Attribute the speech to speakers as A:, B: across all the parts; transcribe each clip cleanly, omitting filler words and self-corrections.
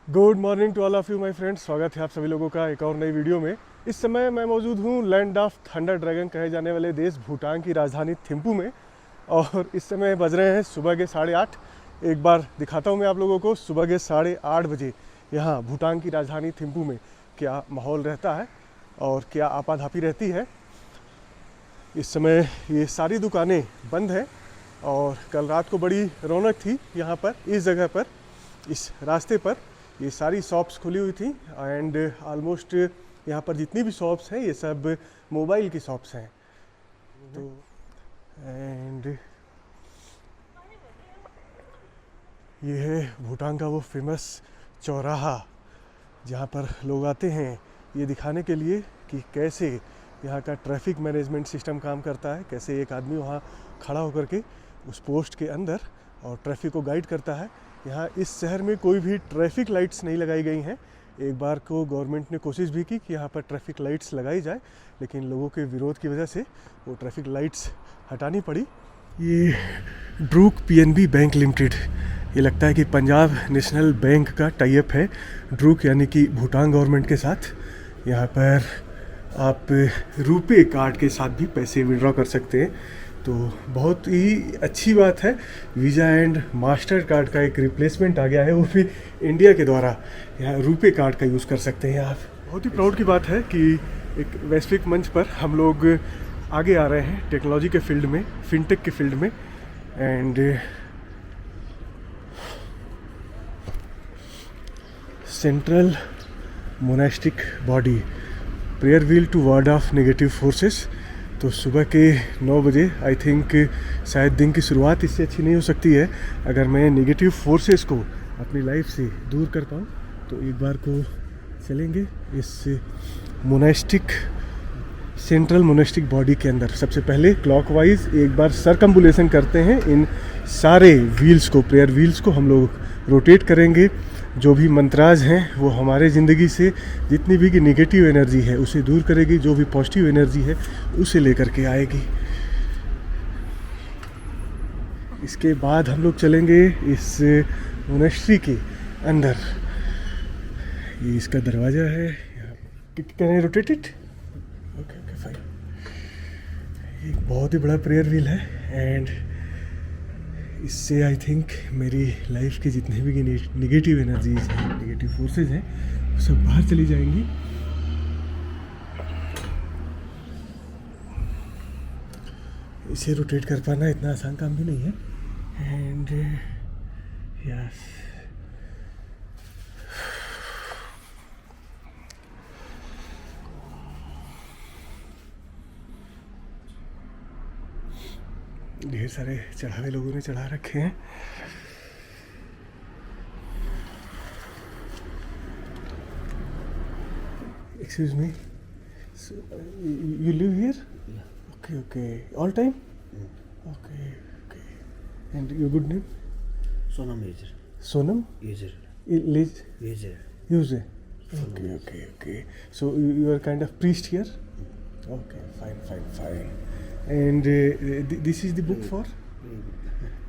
A: Good morning to all of you my friends. स्वागत है आप सभी लोगों का एक और नई वीडियो में। इस समय मैं मौजूद हूँ लैंड ऑफ थंडर ड्रैगन कहे जाने वाले देश भूटान की राजधानी थिम्पू में, और इस समय बज रहे हैं सुबह के 8:30। एक बार दिखाता हूँ मैं आप लोगों को सुबह के 8:30 बजे यहाँ भूटान की राजधानी थिम्पू में क्या माहौल रहता है और क्या आपाधापी रहती है। इस समय ये सारी दुकानें बंद हैं और कल रात को बड़ी रौनक थी यहाँ पर, इस जगह पर, इस रास्ते पर। ये सारी शॉप्स खुली हुई थी एंड ऑलमोस्ट यहाँ पर जितनी भी शॉप्स हैं ये सब मोबाइल की शॉप्स हैं। तो एंड ये है भूटान का वो फेमस चौराहा जहाँ पर लोग आते हैं ये दिखाने के लिए कि कैसे यहाँ का ट्रैफिक मैनेजमेंट सिस्टम काम करता है, कैसे एक आदमी वहाँ खड़ा होकर के उस पोस्ट के अंदर और ट्रैफिक को गाइड करता है। यहाँ इस शहर में कोई भी ट्रैफिक लाइट्स नहीं लगाई गई हैं। एक बार को गवर्नमेंट ने कोशिश भी की कि यहाँ पर ट्रैफिक लाइट्स लगाई जाए, लेकिन लोगों के विरोध की वजह से वो ट्रैफिक लाइट्स हटानी पड़ी। ये ड्रूक पीएनबी बैंक लिमिटेड, ये लगता है कि पंजाब नेशनल बैंक का टाई अप है ड्रूक यानी कि भूटान गवर्नमेंट के साथ। यहाँ पर आप रुपे कार्ड के साथ भी पैसे विड्रॉ कर सकते हैं, तो बहुत ही अच्छी बात है। वीज़ा एंड मास्टर कार्ड का एक रिप्लेसमेंट आ गया है, वो भी इंडिया के द्वारा। यहाँ रुपे कार्ड का यूज़ कर सकते हैं आप। बहुत ही प्राउड की बात है कि एक वैश्विक मंच पर हम लोग आगे आ रहे हैं टेक्नोलॉजी के फील्ड में, फिनटेक के फील्ड में। And central monastic body prayer wheel to ward off negative forces. तो सुबह के 9 बजे आई थिंक शायद दिन की शुरुआत इससे अच्छी नहीं हो सकती है अगर मैं नेगेटिव फोर्सेस को अपनी लाइफ से दूर कर पाऊँ। तो एक बार को चलेंगे इस मोनास्टिक, सेंट्रल मोनास्टिक बॉडी के अंदर। सबसे पहले क्लॉकवाइज एक बार सरकम्बुलेशन करते हैं, इन सारे व्हील्स को, प्रेयर व्हील्स को हम लोग रोटेट करेंगे। जो भी मंत्राज हैं वो हमारे ज़िंदगी से जितनी भी नेगेटिव एनर्जी है उसे दूर करेगी, जो भी पॉजिटिव एनर्जी है उसे लेकर के आएगी। इसके बाद हम लोग चलेंगे इस मोनेस्ट्री के अंदर। ये इसका दरवाज़ा है। Can I rotate it? Okay okay fine. एक बहुत ही बड़ा प्रेयर व्हील है एंड इससे आई थिंक मेरी लाइफ की जितने भी नेगेटिव एनर्जीज हैं, नेगेटिव फोर्सेस हैं, वो सब बाहर चली जाएंगी। इसे रोटेट कर पाना इतना आसान काम भी नहीं है। एंड यस, ढेर सारे चढ़ावे लोगों ने चढ़ा रखे हैं। Excuse me, you live here? Okay okay, all time? Okay okay. And your good name?
B: Sonam Yezer.
A: Sonam?
B: Yezer.
A: लिज
B: Yezer.
A: Use? Okay okay okay. So you are kind of priest here? Okay, fine fine fine. And this is the book for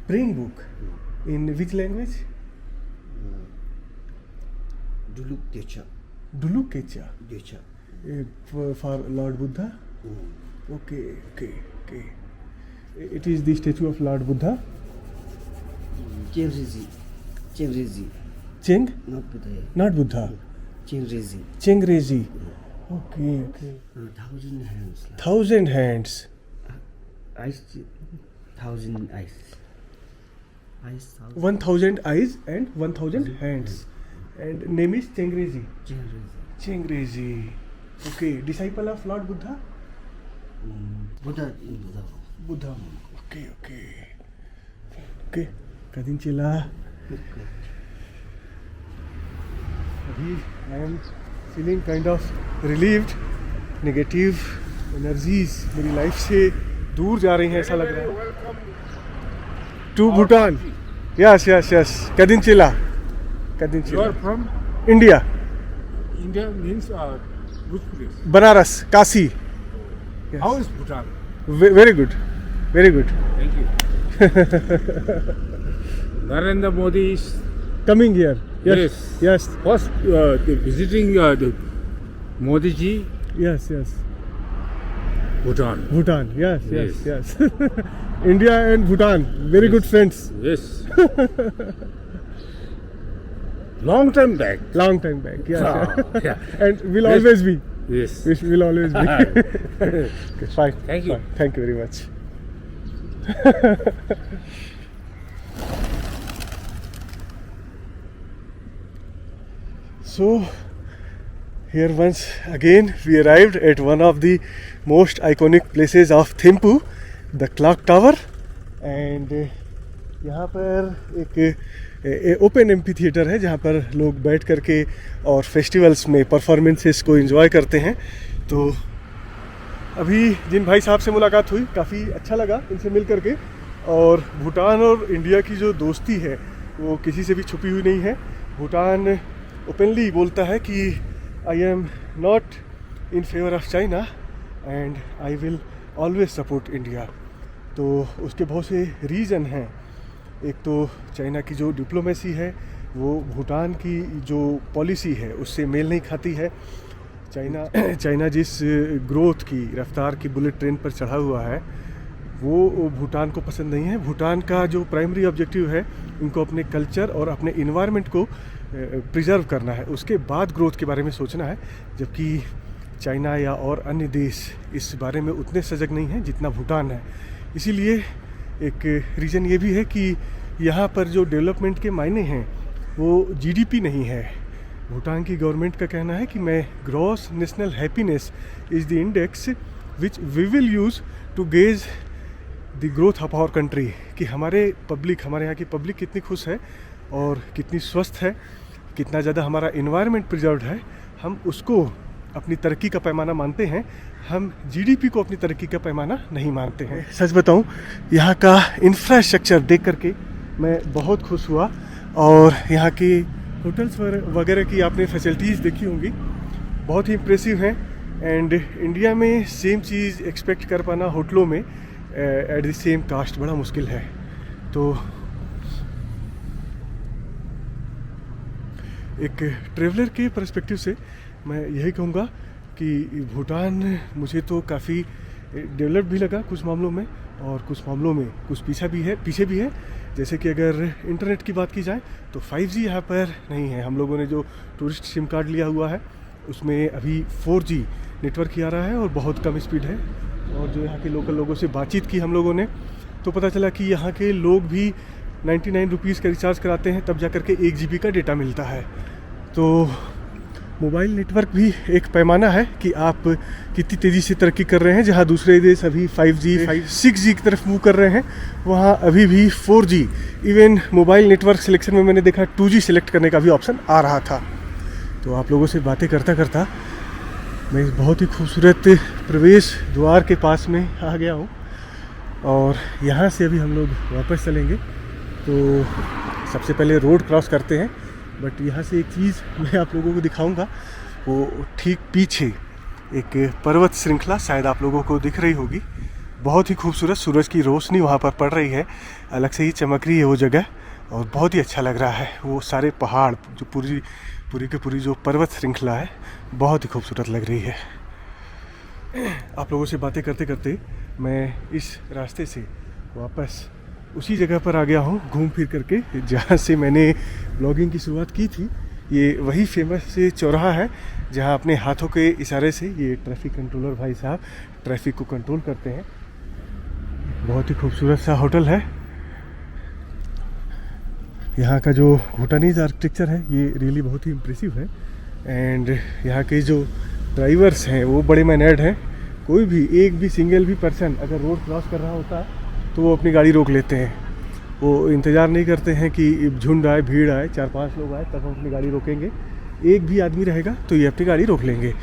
A: praying book. In which language?
B: Duluk Decha.
A: Duluk Kecha.
B: Decha.
A: For Lord Buddha. Okay okay okay. It is the statue of Lord Buddha.
B: Chengrezi. Chengrezi.
A: Cheng?
B: Not Buddha.
A: Not Buddha.
B: Chengrezi.
A: Chengrezi. Okay okay.
B: 1,000 hands.
A: 1,000 hands.
B: Eyes. 1,000 eyes. Eyes.
A: 1,000 eyes and 1,000 hands. And name is Chengrezi.
B: Chengrezi.
A: Chengrezi. Okay, disciple of Lord Buddha?
B: Buddha. Buddha.
A: Buddha. Okay, okay. Okay, Kadin Chila. अभी I am feeling kind of relieved. Negative energies मेरी life से दूर जा रही हैं ऐसा लग रहा है। To Bhutan. Yes, yes, yes. Kadin Chila. Kadin
C: You are
A: Chila.
C: from
A: India.
C: India means which place?
A: Banaras, Kashi. Yes.
C: How is Bhutan?
A: Very good. Very good.
C: Thank you. Narendra Modi is
A: Coming here. Yes. Yes.
C: First, the visiting the Modi ji,
A: Yes. Yes.
C: Bhutan.
A: Bhutan. Yes. Yes.
C: Yes.
A: Yes. India and Bhutan, very good friends.
C: Yes. Long time back.
A: Long time back. Yes.
C: Ah, yeah.
A: And will
C: Yes.
A: always be.
C: Yes.
A: Which will always be. Okay, fine.
C: Thank you.
A: Fine. Thank you very much. So, here once again we arrived at one of the most iconic places of Thimphu, the clock tower, and यहाँ पर एक open amphi theatre है जहाँ पर लोग बैठ करके और फेस्टिवल्स में परफॉर्मेंसेस को एंजॉय करते हैं। तो अभी जिन भाई साहब से मुलाकात हुई काफ़ी अच्छा लगा इनसे मिल करके, और भूटान और इंडिया की जो दोस्ती है वो किसी से भी छुपी हुई नहीं है। भूटान ओपनली बोलता है कि I am not in favour of China and I will always support India. तो उसके बहुत से रीज़न हैं। एक तो चाइना की जो डिप्लोमेसी है वो भूटान की जो पॉलिसी है उससे मेल नहीं खाती है। चाइना जिस ग्रोथ की रफ्तार की बुलेट ट्रेन पर चढ़ा हुआ है वो भूटान को पसंद नहीं है। भूटान का जो प्राइमरी ऑब्जेक्टिव है उनको अपने कल्चर और अपने इन्वायरमेंट को प्रिजर्व करना है, उसके बाद ग्रोथ के बारे में सोचना है। जबकि चाइना या और अन्य देश इस बारे में उतने सजग नहीं हैं जितना भूटान है। इसीलिए एक रीज़न ये भी है कि यहाँ पर जो डेवलपमेंट के मायने हैं वो जीडीपी नहीं है। भूटान की गवर्नमेंट का कहना है कि मैं gross national happiness is the index which we will use to gauge the growth of our country, कि हमारे यहाँ की पब्लिक कितनी खुश है और कितनी स्वस्थ है, कितना ज़्यादा हमारा इन्वायरमेंट प्रिजर्व्ड है, हम उसको अपनी तरक्की का पैमाना मानते हैं। हम जीडीपी को अपनी तरक्की का पैमाना नहीं मानते हैं। सच बताऊं, यहाँ का इंफ्रास्ट्रक्चर देख करके मैं बहुत खुश हुआ, और यहाँ की होटल्स वगैरह की आपने फैसिलिटीज़ देखी होंगी, बहुत ही इम्प्रेसिव हैं। एंड इंडिया में सेम चीज़ एक्सपेक्ट कर पाना होटलों में एट द सेम कास्ट बड़ा मुश्किल है। तो एक ट्रेवलर के पर्सपेक्टिव से मैं यही कहूँगा कि भूटान मुझे तो काफ़ी डेवलप्ड भी लगा कुछ मामलों में, और कुछ मामलों में कुछ पीछे भी है। जैसे कि अगर इंटरनेट की बात की जाए तो 5G यहाँ पर नहीं है। हम लोगों ने जो टूरिस्ट सिम कार्ड लिया हुआ है उसमें अभी 4G नेटवर्क ही आ रहा है और बहुत कम स्पीड है। और जो यहाँ के लोकल लोगों से बातचीत की हम लोगों ने तो पता चला कि यहाँ के लोग भी 99 रुपीज़ का रिचार्ज कराते हैं तब जा कर के 1 GB का डेटा मिलता है। तो मोबाइल नेटवर्क भी एक पैमाना है कि आप कितनी तेज़ी से तरक्की कर रहे हैं। जहाँ दूसरे देश अभी 5G 6G की तरफ मूव कर रहे हैं, वहाँ अभी भी 4G, even mobile network selection में मैंने देखा 2G सिलेक्ट करने का भी ऑप्शन आ रहा था। तो आप लोगों से बातें करता करता मैं इस बहुत ही खूबसूरत प्रवेश द्वार के पास में आ गया हूँ, और यहाँ से अभी हम लोग वापस चलेंगे। तो सबसे पहले रोड क्रॉस करते हैं, बट यहाँ से एक चीज़ मैं आप लोगों को दिखाऊंगा। वो ठीक पीछे एक पर्वत श्रृंखला शायद आप लोगों को दिख रही होगी, बहुत ही खूबसूरत सूरज की रोशनी वहाँ पर पड़ रही है, अलग से ही चमक रही है वो जगह, और बहुत ही अच्छा लग रहा है। वो सारे पहाड़ जो पूरी जो पर्वत श्रृंखला है बहुत ही खूबसूरत लग रही है। आप लोगों से बातें करते करते मैं इस रास्ते से वापस उसी जगह पर आ गया हूँ घूम फिर करके जहाँ से मैंने ब्लॉगिंग की शुरुआत की थी। ये वही फेमस चौराहा है जहाँ अपने हाथों के इशारे से ये ट्रैफिक कंट्रोलर भाई साहब ट्रैफिक को कंट्रोल करते हैं। बहुत ही खूबसूरत सा होटल है। यहाँ का जो भूटानीज आर्किटेक्चर है ये रियली बहुत ही इम्प्रेसिव है, एंड यहाँ के जो ड्राइवर्स हैं वो बड़े मैनर्ड हैं। कोई भी एक भी सिंगल भी पर्सन अगर रोड क्रॉस कर रहा होता तो वो अपनी गाड़ी रोक लेते हैं। वो इंतज़ार नहीं करते हैं कि झुंड आए, भीड़ आए, 4-5 लोग आए तब हम अपनी गाड़ी रोकेंगे। एक भी आदमी रहेगा तो ये अपनी गाड़ी रोक लेंगे।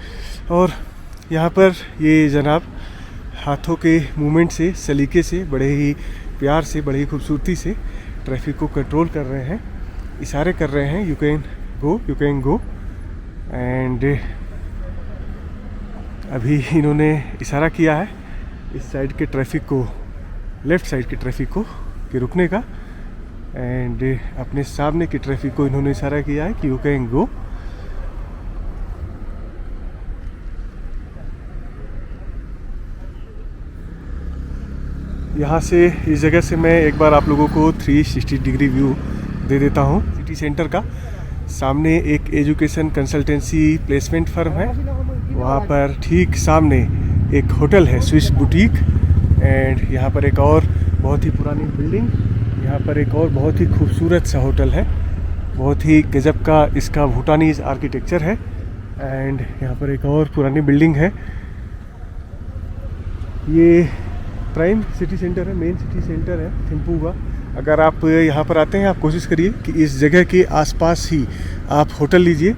A: और यहाँ पर ये जनाब हाथों के मूवमेंट से, सलीके से, बड़े ही प्यार से, बड़े ही खूबसूरती से ट्रैफिक को कंट्रोल कर रहे हैं, इशारे कर रहे हैं, यू कैन गो। एंड अभी इन्होंने इशारा किया है इस साइड के ट्रैफिक को, लेफ़्ट साइड के ट्रैफिक को कि रुकने का। एंड अपने सामने की ट्रैफिक को इन्होंने इशारा किया है कि यू कैन गो। यहाँ से इस जगह से मैं एक बार आप लोगों को 360 डिग्री व्यू दे देता हूँ सिटी सेंटर का। सामने एक एजुकेशन कंसल्टेंसी प्लेसमेंट फर्म है, वहाँ पर ठीक सामने एक होटल है स्विस बुटीक। एंड यहाँ पर एक और बहुत ही पुरानी बिल्डिंग, यहाँ पर एक और बहुत ही खूबसूरत सा होटल है, बहुत ही गजब का इसका भूटानीज आर्किटेक्चर है। एंड यहाँ पर एक और पुरानी बिल्डिंग है। ये प्राइम सिटी सेंटर है, मेन सिटी सेंटर है थिम्पू का। अगर आप यहाँ पर आते हैं, आप कोशिश करिए कि इस जगह के आसपास ही आप होटल लीजिए